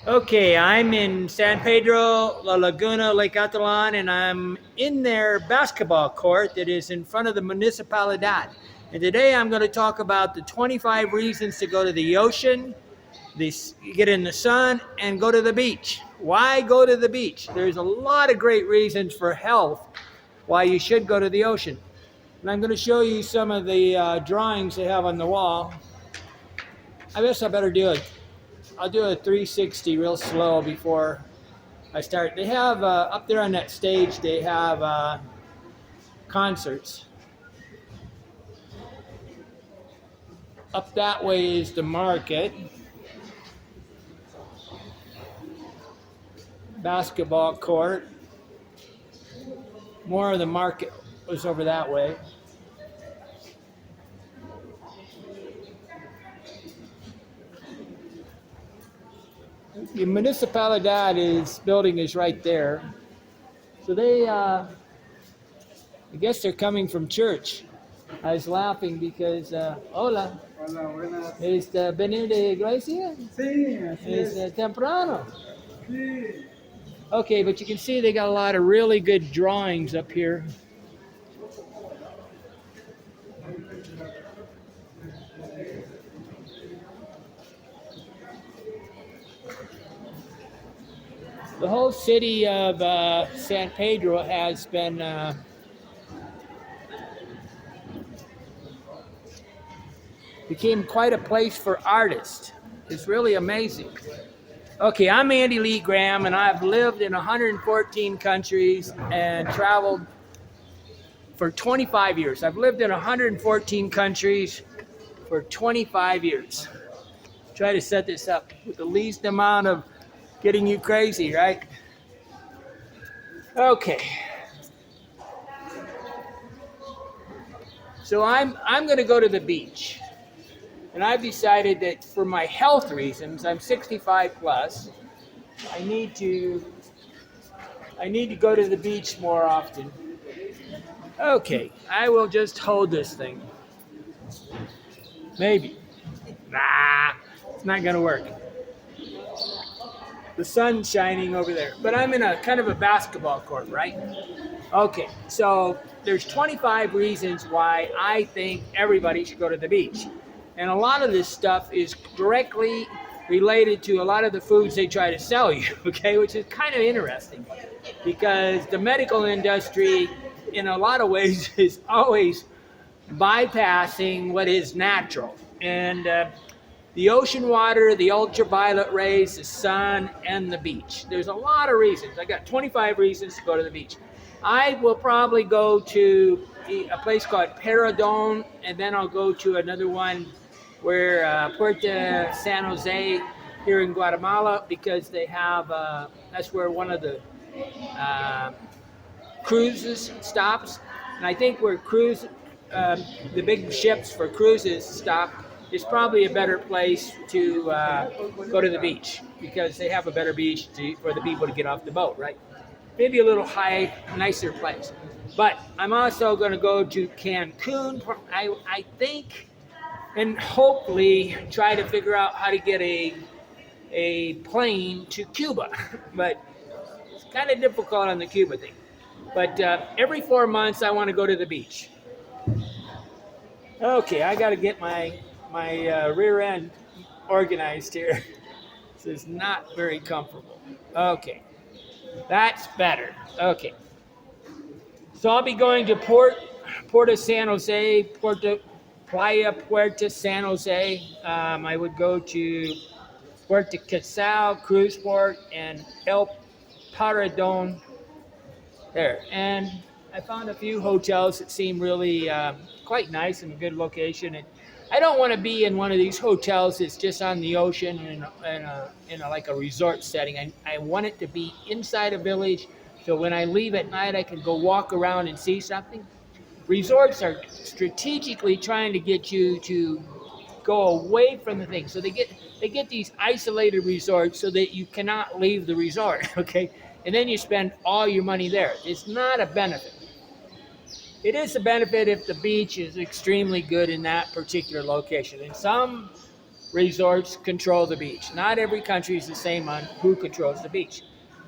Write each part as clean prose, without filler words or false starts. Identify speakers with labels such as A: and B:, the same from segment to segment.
A: Okay, I'm in San Pedro, La Laguna, Lake Atalan, and I'm in their basketball court that is in front of the Municipalidad. And today I'm going to talk about the 25 reasons to go to the ocean, get in the sun, and go to the beach. Why go to the beach? There's a lot of great reasons for health why you should go to the ocean. And I'm going to show you some of the drawings they have on the wall. I guess I better do it. I'll do a 360 real slow before I start. They have up there on that stage, they have concerts. Up that way is the market. Basketball court. More of the market was over that way. The Municipalidad building is right there. So they, I guess they're coming from church. I was laughing because, hola,
B: Hola, buenas.
A: venir de iglesia?
B: Sí, así es.
A: Temprano.
B: Sí.
A: Okay, but you can see they got a lot of really good drawings up here. The whole city of San Pedro has been became quite a place for artists. It's really amazing. Okay, I'm Andy Lee Graham, and I've lived in 114 countries and traveled for 25 years. I've lived in 114 countries for 25 years. Try to set this up with the least amount of getting you crazy, right? Okay. So I'm going to go to the beach. And I've decided that for my health reasons, I'm 65 plus. I need to go to the beach more often. Okay, I will just hold this thing. Maybe. Nah, it's not gonna work. The sun's shining over there, but I'm in a kind of a basketball court, right? Okay, so there's 25 reasons why I think everybody should go to the beach. And a lot of this stuff is directly related to a lot of the foods they try to sell you, okay, which is kind of interesting because the medical industry, in a lot of ways, is always bypassing what is natural. And the ocean water, the ultraviolet rays, the sun, and the beach. There's a lot of reasons. I got 25 reasons to go to the beach. I will probably go to a place called Paradon, and then I'll go to another one where Puerto San Jose here in Guatemala, because they have, that's where one of the cruises stops. And I think where the big ships for cruises stop is probably a better place to go to the beach, because they have a better beach for the people to get off the boat, right? Maybe a little high, nicer place. But I'm also going to go to Cancun, I think, and hopefully try to figure out how to get a plane to Cuba. But it's kind of difficult on the Cuba thing. But every 4 months I want to go to the beach. Okay, I got to get my rear end organized here. This is not very comfortable. Okay, that's better. Okay, so I'll be going to Puerto San Jose, Puerto San Jose. I would go to Puerto Casal, Cruise Port, and El Paradon there. And I found a few hotels that seem really quite nice and a good location. And I don't want to be in one of these hotels that's just on the ocean in like a resort setting. I want it to be inside a village, so when I leave at night, I can go walk around and see something. Resorts are strategically trying to get you to go away from the thing. So they get these isolated resorts so that you cannot leave the resort, okay? And then you spend all your money there. It's not a benefit. It is a benefit if the beach is extremely good in that particular location. And some resorts control the beach. Not every country is the same on who controls the beach.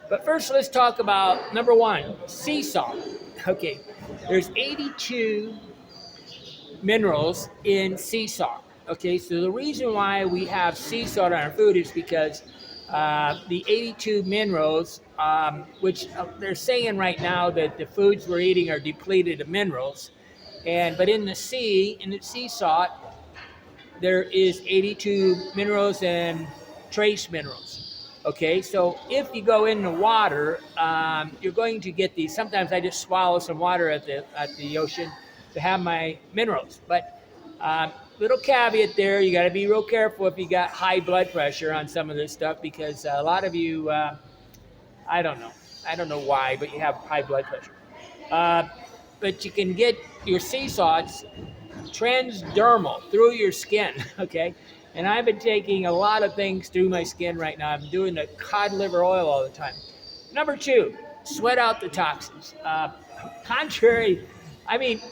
A: But first, let's talk about number one, sea salt. Okay, there's 82 minerals in sea salt. Okay, so the reason why we have sea salt on our food is because the 82 minerals, which they're saying right now that the foods we're eating are depleted of minerals, but in the sea salt, there is 82 minerals and trace minerals. Okay, so if you go in the water, you're going to get these. Sometimes I just swallow some water at the ocean to have my minerals. But little caveat there, you got to be real careful if you got high blood pressure on some of this stuff, because a lot of you, I don't know why, but you have high blood pressure. But you can get your sea salts transdermal through your skin, okay? And I've been taking a lot of things through my skin right now. I'm doing the cod liver oil all the time. Number two, sweat out the toxins.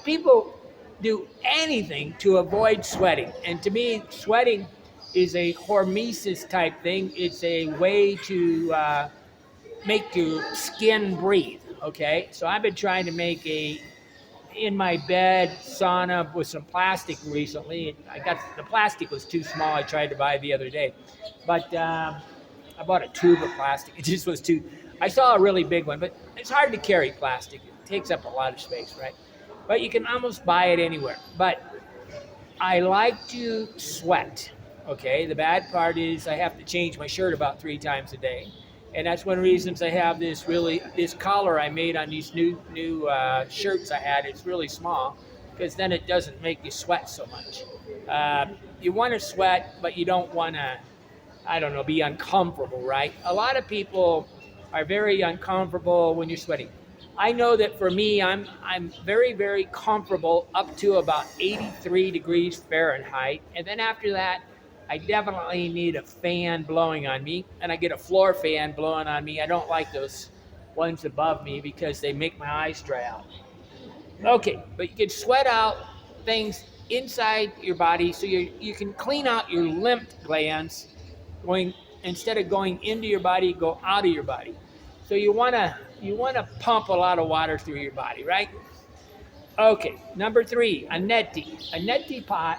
A: People do anything to avoid sweating. And to me, sweating is a hormesis type thing. It's a way to make your skin breathe, okay? So I've been trying to make in my bed sauna with some plastic recently. The plastic was too small. I tried to buy the other day, but I bought a tube of plastic. It just was too. I saw a really big one, but it's hard to carry plastic. It takes up a lot of space, right? But you can almost buy it anywhere. But I like to sweat. Okay. The bad part is I have to change my shirt about 3 times a day. And that's one of the reasons I have this collar I made on these new shirts I had. It's really small because then it doesn't make you sweat so much. You want to sweat, but you don't want to, be uncomfortable, right? A lot of people are very uncomfortable when you're sweating. I know that for me, I'm very, very comfortable up to about 83 degrees Fahrenheit. And then after that, I definitely need a fan blowing on me, and I get a floor fan blowing on me. I don't like those ones above me because they make my eyes dry out. Okay, but you can sweat out things inside your body, so you can clean out your lymph glands. Instead of going into your body, go out of your body. So you wanna pump a lot of water through your body, right? Okay, number 3, a neti. A neti pot.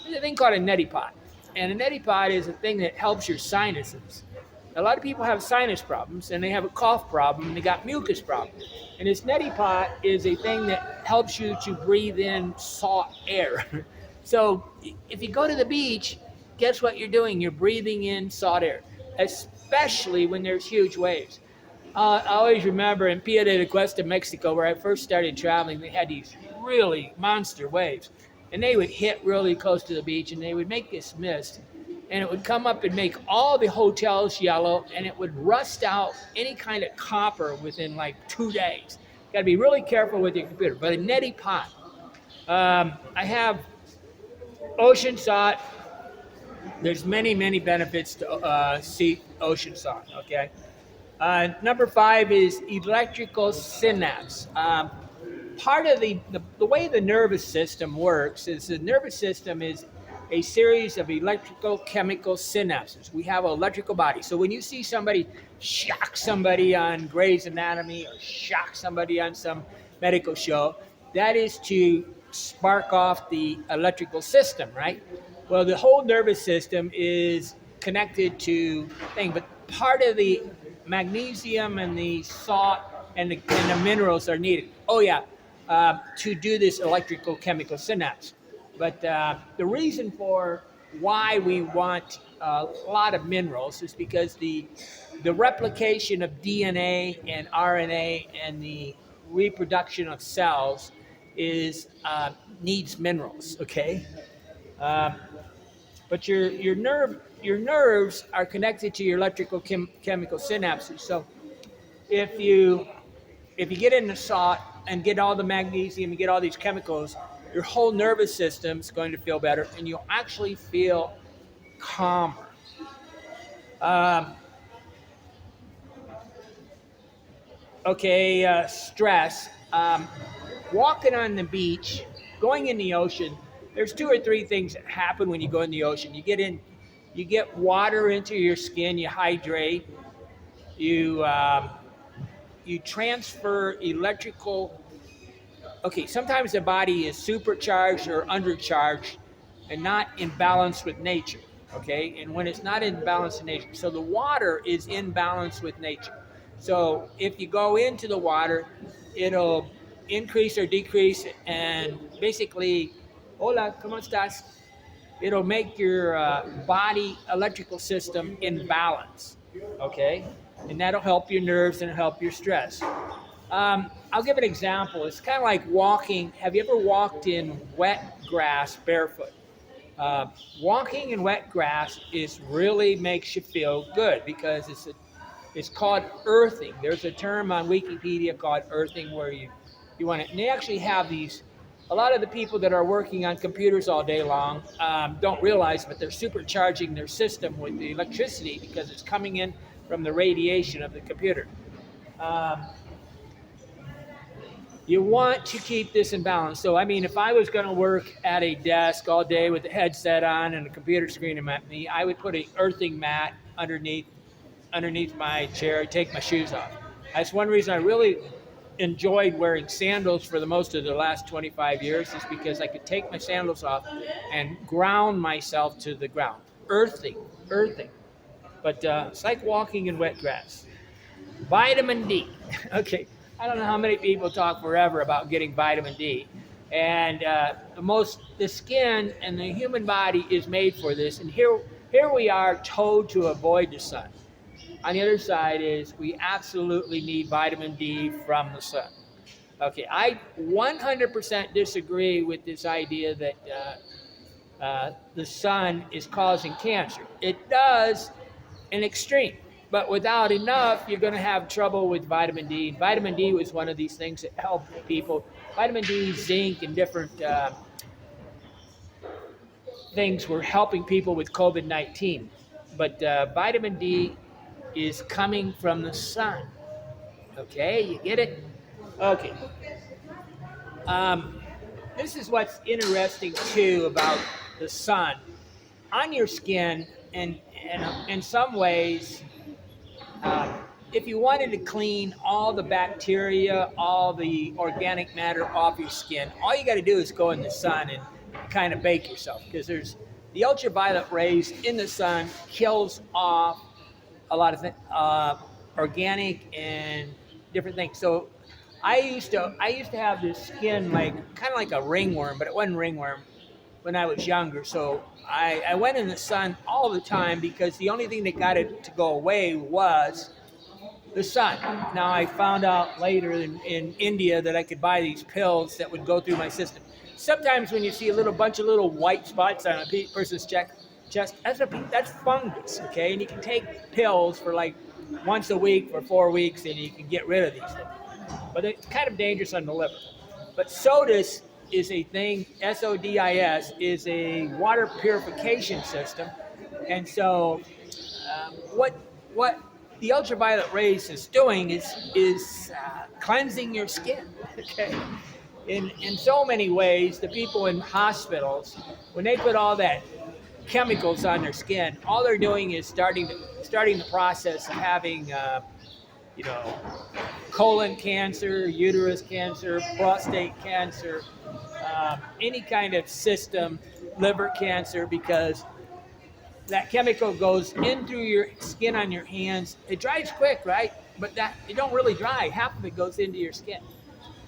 A: There's a thing called a neti pot. And a neti pot is a thing that helps your sinuses. A lot of people have sinus problems, and they have a cough problem, and they got mucus problems. And this neti pot is a thing that helps you to breathe in salt air. So if you go to the beach, guess what you're doing? You're breathing in salt air, especially when there's huge waves. I always remember in Pia de la Cuesta, Mexico, where I first started traveling, they had these really monster waves. And they would hit really close to the beach, and they would make this mist, and it would come up and make all the hotels yellow, and it would rust out any kind of copper within like 2 days. Got to be really careful with your computer. But a neti pot. I have ocean salt. There's many, many benefits to ocean salt, okay? Number 5 is electrical synapse. Part of the way the nervous system works is the nervous system is a series of electrical chemical synapses. We have an electrical body. So when you see somebody shock somebody on Grey's Anatomy or shock somebody on some medical show, that is to spark off the electrical system, right? Well, the whole nervous system is connected to things, but part of the magnesium and the salt and the minerals are needed. Oh yeah. To do this electrical chemical synapse. But the reason for why we want a lot of minerals is because the replication of DNA and RNA and the reproduction of cells needs minerals, okay? But your nerves are connected to your electrical chemical synapses. So if you get in the salt and get all the magnesium and get all these chemicals, your whole nervous system's going to feel better, and you'll actually feel calmer. Stress. Walking on the beach, going in the ocean, there's 2 or 3 things that happen when you go in the ocean. You get in you get water into your skin, you hydrate, you you transfer electrical. Okay, sometimes the body is supercharged or undercharged and not in balance with nature. Okay, and when it's not in balance with nature, so the water is in balance with nature. So if you go into the water, it'll increase or decrease, and basically, hola, ¿cómo estás? It'll make your body electrical system in balance. Okay, and that'll help your nerves and help your stress. I'll give an example. It's kind of like walking. Have you ever walked in wet grass barefoot? Walking in wet grass is really makes you feel good because it's called earthing. There's a term on Wikipedia called earthing where you want it. And they actually have these. A lot of the people that are working on computers all day long don't realize, but they're supercharging their system with the electricity because it's coming in from the radiation of the computer. You want to keep this in balance. So, I mean, if I was going to work at a desk all day with the headset on and a computer screen at me, I would put an earthing mat underneath my chair, take my shoes off. That's one reason I really enjoyed wearing sandals for the most of the last 25 years is because I could take my sandals off and ground myself to the ground. Earthing. But it's like walking in wet grass. Vitamin D. Okay. I don't know how many people talk forever about getting vitamin D. And the skin and the human body is made for this. And here we are told to avoid the sun. On the other side is we absolutely need vitamin D from the sun. Okay, I 100% disagree with this idea that the sun is causing cancer. It does in extreme. But without enough, you're going to have trouble with vitamin D. Vitamin D was one of these things that help people. Vitamin D, zinc, and different things were helping people with COVID-19. But vitamin D is coming from the sun. Okay, you get it? Okay. This is what's interesting, too, about the sun. On your skin, and in some ways, if you wanted to clean all the bacteria, all the organic matter off your skin, all you got to do is go in the sun and kind of bake yourself because there's the ultraviolet rays in the sun kills off a lot of organic and different things. So I used to have this skin like kind of like a ringworm, but it wasn't ringworm when I was younger. So I went in the sun all the time because the only thing that got it to go away was the sun. Now I found out later in India that I could buy these pills that would go through my system. Sometimes when you see a bunch of little white spots on a person's chest, that's fungus, okay? And you can take pills for like once a week for 4 weeks and you can get rid of these things. But it's kind of dangerous on the liver. But SODIS is a thing, SODIS is a water purification system. And so what the ultraviolet rays is doing is cleansing your skin, okay? In so many ways, the people in hospitals, when they put all that chemicals on their skin, all they're doing is starting the process of having, colon cancer, uterus cancer, prostate cancer, any kind of system, liver cancer, because that chemical goes in through your skin on your hands. It dries quick, right? But it don't really dry. Half of it goes into your skin.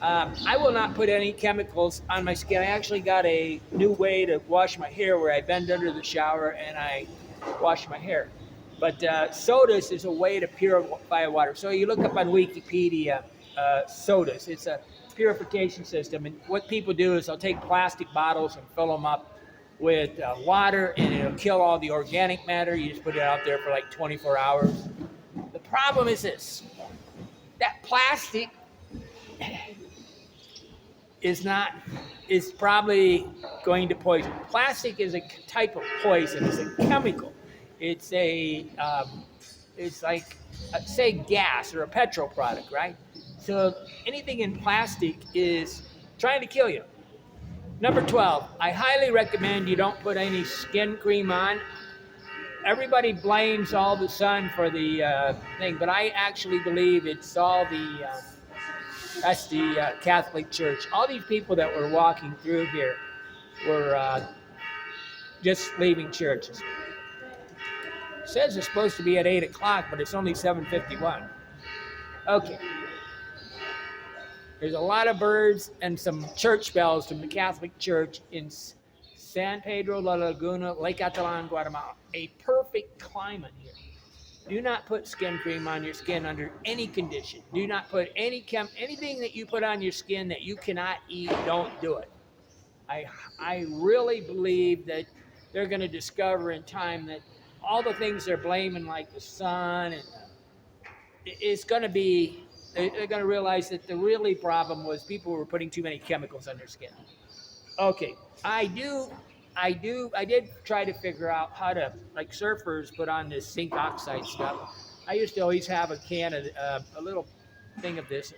A: I will not put any chemicals on my skin. I actually got a new way to wash my hair where I bend under the shower and I wash my hair. But SODIS is a way to purify water. So you look up on Wikipedia, SODIS. It's a purification system. And what people do is they'll take plastic bottles and fill them up with water, and it'll kill all the organic matter. You just put it out there for like 24 hours. The problem is this. That plastic is probably going to poison. Plastic is a type of poison. It's a chemical. It's like, say, gas or a petrol product, right? So anything in plastic is trying to kill you. Number 12, I highly recommend you don't put any skin cream on everybody blames all the sun for the thing, but I actually believe it's all the that's the Catholic Church. All these people that were walking through here were just leaving churches. It says it's supposed to be at 8 o'clock, but it's only 7:51. Okay. There's a lot of birds and some church bells from the Catholic Church in San Pedro, La Laguna, Lake Atalan, Guatemala. A perfect climate here. Do not put skin cream on your skin under any condition. Do not put anything that you put on your skin that you cannot eat. Don't do it. I really believe that they're going to discover in time that all the things they're blaming, like the sun, and it's going to be. They're going to realize that the really problem was people were putting too many chemicals on their skin. Okay, I did try to figure out how to, like surfers put on this zinc oxide stuff. I used to always have a can of a little thing of this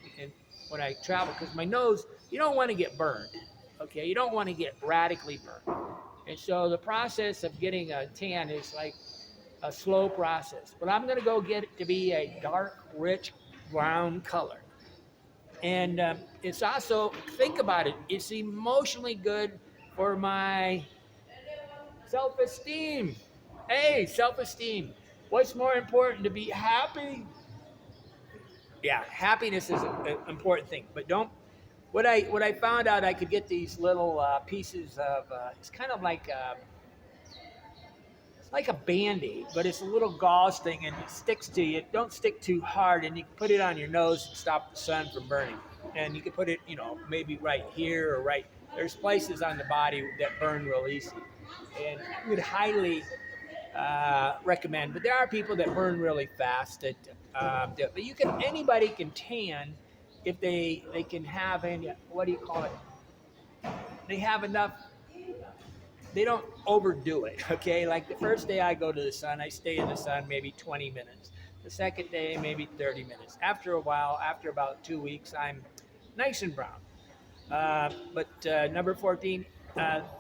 A: when I travel, because my nose, you don't want to get burned. Okay, you don't want to get radically burned. And so the process of getting a tan is like a slow process. But I'm going to go get it to be a dark, rich brown color. And it's also, think about it, it's emotionally good for my self-esteem. Hey, self-esteem. What's more important, to be happy? Yeah, happiness is an important thing. But don't. What I found out, I could get these little pieces of. It's kind of like. It's like a Band-Aid, but it's a little gauze thing, and it sticks to you. Don't stick too hard, and you can put it on your nose and stop the sun from burning. And you can put it, maybe right here or right. There's places on the body that burn real easy, and I would highly recommend. But there are people that burn really fast. But anybody can tan if they can have any. What do you call it? They have enough. They don't overdo it, okay? Like the first day I go to the sun, I stay in the sun maybe 20 minutes. The second day, maybe 30 minutes. After a while, after about 2 weeks, I'm nice and brown. But number 14,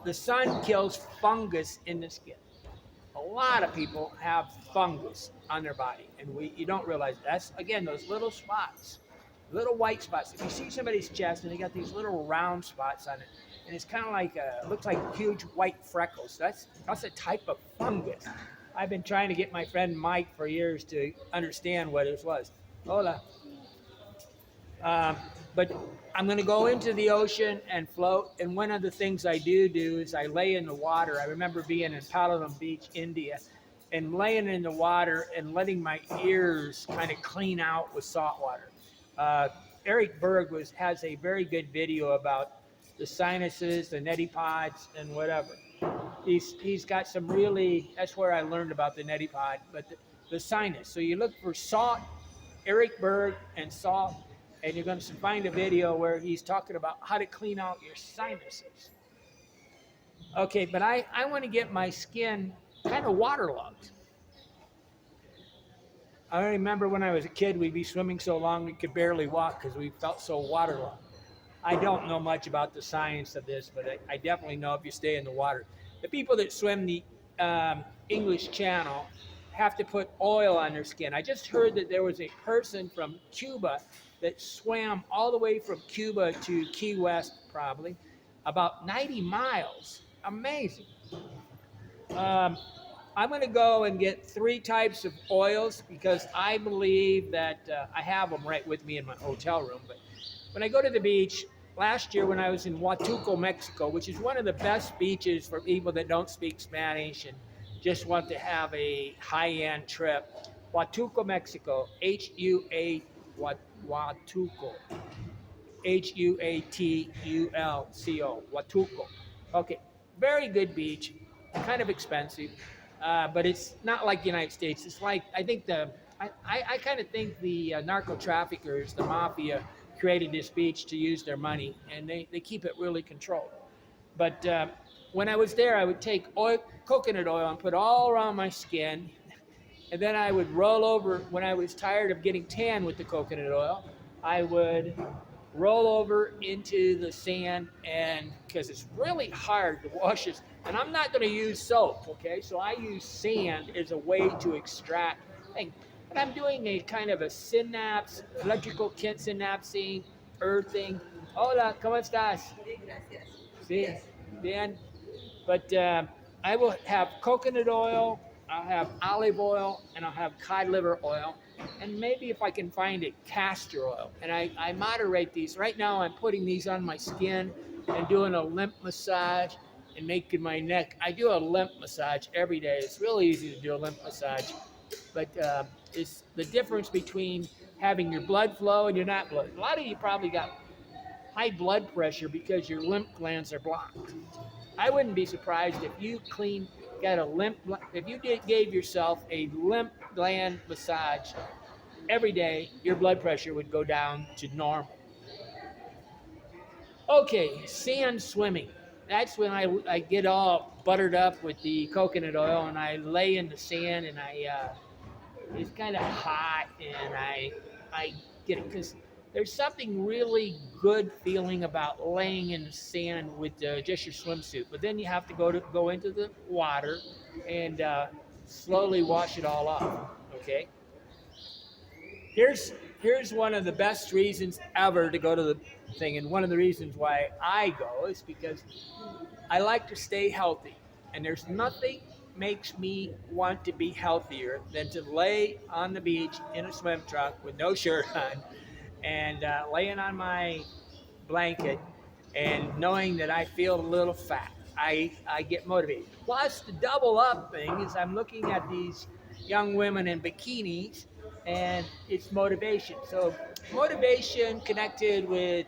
A: the sun kills fungus in the skin. A lot of people have fungus on their body, and you don't realize that's, again, those little spots, little white spots. If you see somebody's chest and they got these little round spots on it, and it's kind of like looks like huge white freckles. That's a type of fungus. I've been trying to get my friend Mike for years to understand what it was. Hola. But I'm going to go into the ocean and float. And one of the things I do is I lay in the water. I remember being in Paladam Beach, India, and laying in the water and letting my ears kind of clean out with salt water. Eric Berg has a very good video about the sinuses, the neti pods, and whatever. He's got some really, that's where I learned about the neti pod, but the sinus. So you look for salt, Eric Berg, and salt, and you're going to find a video where he's talking about how to clean out your sinuses. Okay, but I want to get my skin kind of waterlogged. I remember when I was a kid, we'd be swimming so long we could barely walk because we felt so waterlogged. I don't know much about the science of this, but I definitely know if you stay in the water. The people that swim the English Channel have to put oil on their skin. I just heard that there was a person from Cuba that swam all the way from Cuba to Key West, probably, about 90 miles. Amazing. I'm going to go and get 3 types of oils because I believe that I have them right with me in my hotel room. But when I go to the beach, last year when I was in Huatulco, Mexico, which is one of the best beaches for people that don't speak Spanish and just want to have a high-end trip, Huatulco, Mexico, Huatulco, Huatulco, Huatulco. Okay, very good beach, kind of expensive, but it's not like the United States. It's like, I kind of think the narco traffickers, the mafia, created this beach to use their money, and they keep it really controlled. But when I was there, I would take coconut oil and put all around my skin, and then I would roll over. When I was tired of getting tan with the coconut oil, I would roll over into the sand, and because it's really hard to wash And I'm not going to use soap, okay? So I use sand as a way to extract things. But I'm doing a kind of a synapse, electrical synapsing, earthing. Hola, ¿cómo estás? Sí, bien. But I will have coconut oil, I'll have olive oil, and I'll have cod liver oil. And maybe if I can find it, castor oil. And I moderate these. Right now, I'm putting these on my skin and doing a lymph massage and making my neck. I do a lymph massage every day. It's really easy to do a lymph massage. But it's the difference between having your blood flow and your not blood. A lot of you probably got high blood pressure because your lymph glands are blocked. I wouldn't be surprised if you if you gave yourself a lymph gland massage every day, your blood pressure would go down to normal. Okay, sand swimming. That's when I get all buttered up with the coconut oil and I lay in the sand and it's kind of hot and I get it because there's something really good feeling about laying in the sand with just your swimsuit. But then you have to go into the water and slowly wash it all off. Okay. Here's one of the best reasons ever to go to the thing, and one of the reasons why I go is because I like to stay healthy, and there's nothing makes me want to be healthier than to lay on the beach in a swim trunk with no shirt on and laying on my blanket and knowing that I feel a little fat. I get motivated. Plus, the double up thing is I'm looking at these young women in bikinis and it's motivation. So, motivation connected with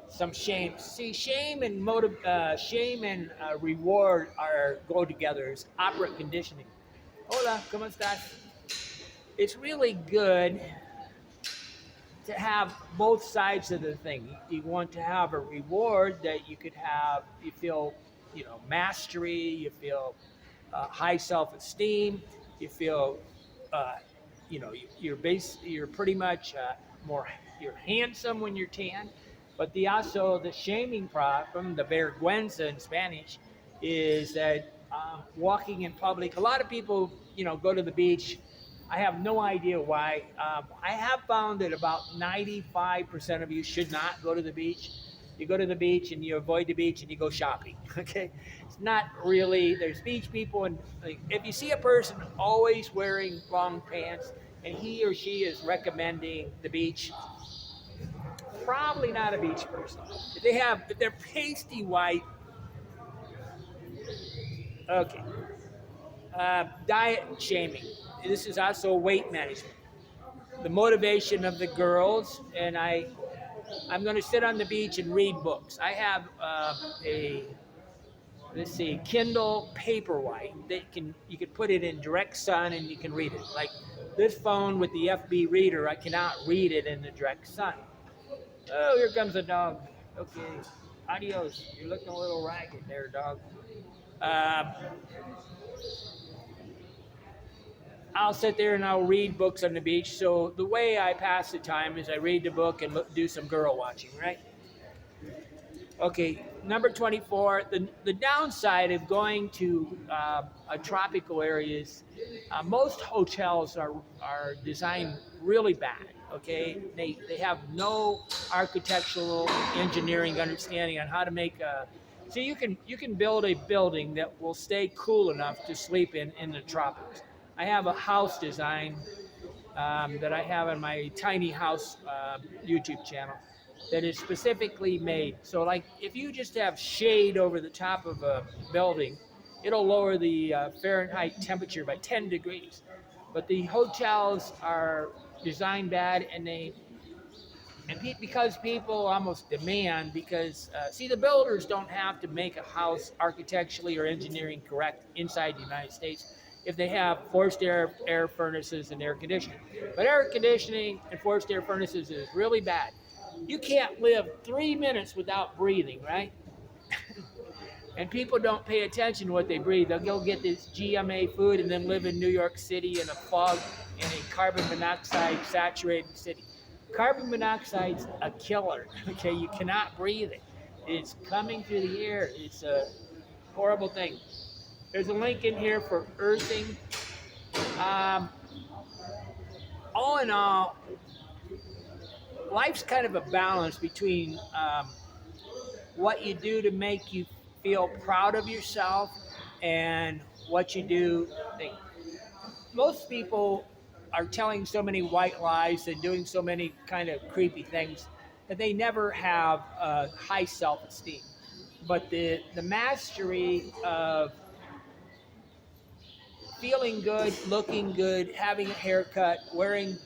A: some shame. See, shame and reward go together. It's operant conditioning. Hola, ¿cómo estás? It's really good to have both sides of the thing. You want to have a reward that you could have. You feel, mastery. You feel high self-esteem. You feel, you're pretty much you're handsome when you're tan. But the shaming problem, the vergüenza in Spanish, is that walking in public. A lot of people, go to the beach. I have no idea why. I have found that about 95% of you should not go to the beach. You go to the beach and you avoid the beach and you go shopping. Okay, it's not really. There's beach people, and if you see a person always wearing long pants and he or she is recommending the beach, probably not a beach person. If they're pasty white, okay. Diet shaming. This is also weight management. The motivation of the girls, and I'm going to sit on the beach and read books. I have Kindle Paperwhite that you can put it in direct sun and you can read it. Like this phone with the FB reader, I cannot read it in the direct sun. Oh, here comes a dog. Okay, adios. You're looking a little ragged there, dog. I'll sit there and I'll read books on the beach. So the way I pass the time is I read the book and do some girl watching, right? Okay, number 24. The downside of going to a tropical area is most hotels are designed really bad. Okay, they have no architectural engineering understanding on how to make a. So you can build a building that will stay cool enough to sleep in the tropics. I have a house design that I have on my tiny house YouTube channel that is specifically made. So like if you just have shade over the top of a building, it'll lower the Fahrenheit temperature by 10 degrees. But the hotels are designed bad because people almost demand the builders don't have to make a house architecturally or engineering correct inside the United States if they have forced air furnaces and air conditioning. But air conditioning and forced air furnaces is really bad. You can't live 3 minutes without breathing, right? And people don't pay attention to what they breathe. They'll go get this GMA food and then live in New York City in a fog, in a carbon monoxide saturated city. Carbon monoxide's a killer, okay? You cannot breathe it. It's coming through the air. horrible thing. There's a link in here for earthing. Um, all in all, life's kind of a balance between what you do to make you feel proud of yourself and what you do. Most people are telling so many white lies and doing so many kind of creepy things that they never have a high self-esteem. But the mastery of feeling good, looking good, having a haircut, wearing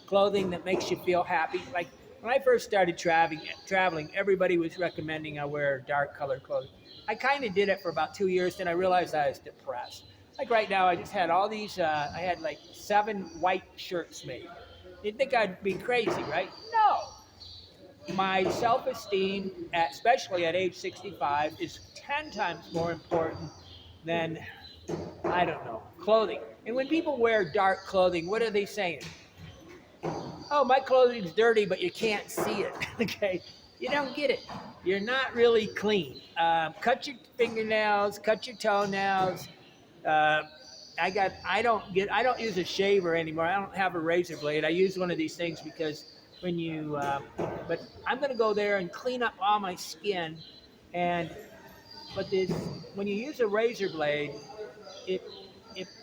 A: clothing that makes you feel happy. Like when I first started traveling, everybody was recommending I wear dark colored clothing. I kind of did it for about 2 years, then I realized I was depressed. Like right now, I just had all these. I had like 7 white shirts made. You'd think I'd be crazy, right? No. My self-esteem, especially at age 65, is 10 times more important than, I don't know, clothing. And when people wear dark clothing, what are they saying? Oh, my clothing's dirty, but you can't see it. Okay, you don't get it. You're not really clean. Cut your fingernails, cut your toenails. I don't use a shaver anymore. I don't have a razor blade. I use one of these things because when you, but I'm gonna go there and clean up all my skin, but when you use a razor blade, it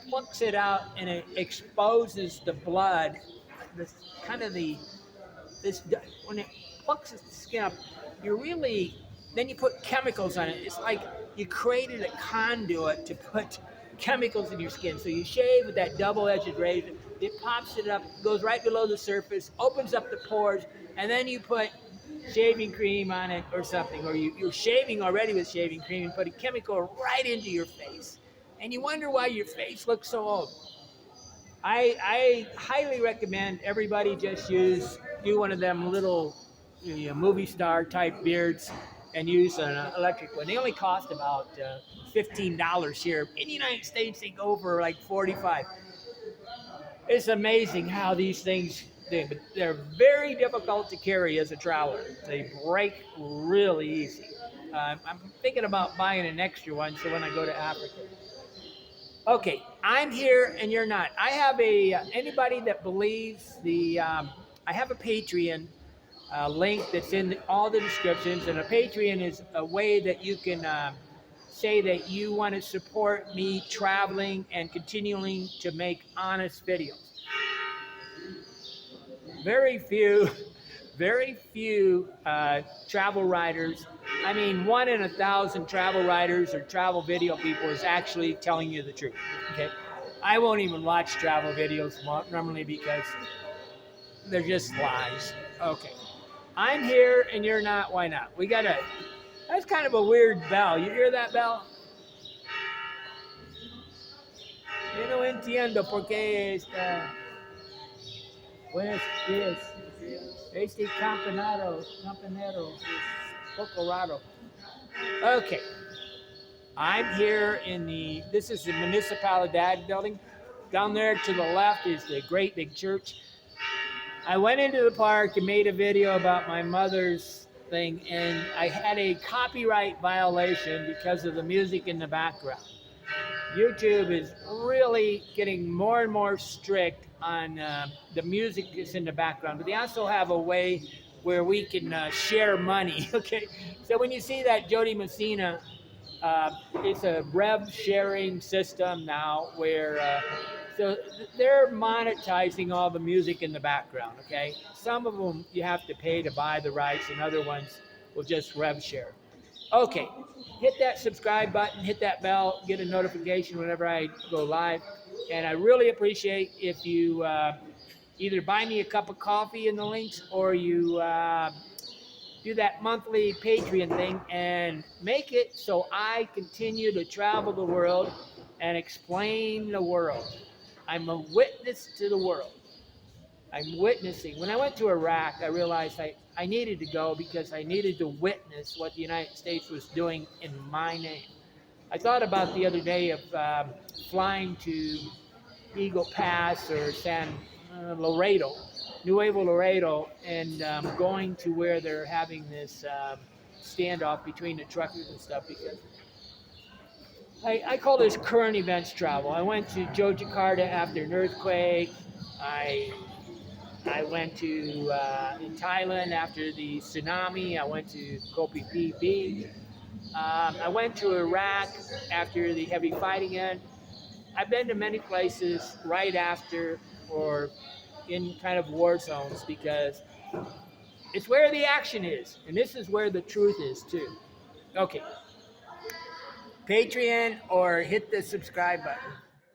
A: plucks it out and it exposes the blood. This kind of this when it plucks the skin up, then you put chemicals on it. It's like you created a conduit to put chemicals in your skin. So you shave with that double-edged razor. It pops it up, goes right below the surface, opens up the pores, and then you put shaving cream on it or something, or you're shaving already with shaving cream and put a chemical right into your face. And you wonder why your face looks so old. I highly recommend everybody just do one of them little movie star type beards and use an electric one. They only cost about $15 here. In the United States, they go for like $45. It's amazing how these things, they're very difficult to carry as a traveler. They break really easy. I'm thinking about buying an extra one so when I go to Africa. Okay, I'm here and you're not. I have anybody that believes I have a Patreon link that's in all the descriptions, and a Patreon is a way that you can say that you want to support me traveling and continuing to make honest videos. Very few travel writers. I mean, 1 in 1,000 travel writers or travel video people is actually telling you the truth. Okay, I won't even watch travel videos normally because they're just lies. Okay, I'm here and you're not. Why not? That's kind of a weird bell. You hear that bell? Yo no entiendo por qué pues es este campanero es poco raro. Okay, I'm here this is the Municipalidad building. Down there to the left is the great big church. I went into the park and made a video about my mother's thing, and I had a copyright violation because of the music in the background. YouTube is really getting more and more strict on the music that's in the background, but they also have a way where we can share money. Okay, so when you see that Jody Messina, it's a rev sharing system now where so they're monetizing all the music in the background. Okay, some of them you have to pay to buy the rights, and other ones will just rev share. Okay, hit that subscribe button, hit that bell, get a notification whenever I go live. And I really appreciate if you either buy me a cup of coffee in the links, or you do that monthly Patreon thing and make it so I continue to travel the world and explain the world. I'm a witness to the world. I'm witnessing. When I went to Iraq, I realized I needed to go because I needed to witness what the United States was doing in my name. I thought about the other day of flying to Eagle Pass or Nuevo Laredo, and going to where they're having this standoff between the truckers and stuff, because I call this current events travel. I went to Jakarta after an earthquake. I I went to in Thailand after the tsunami. I went to Kopi Beach. I went to Iraq after the heavy fighting ended. I've been to many places right after or in kind of war zones because it's where the action is, and this is where the truth is too. Okay, Patreon or hit the subscribe button.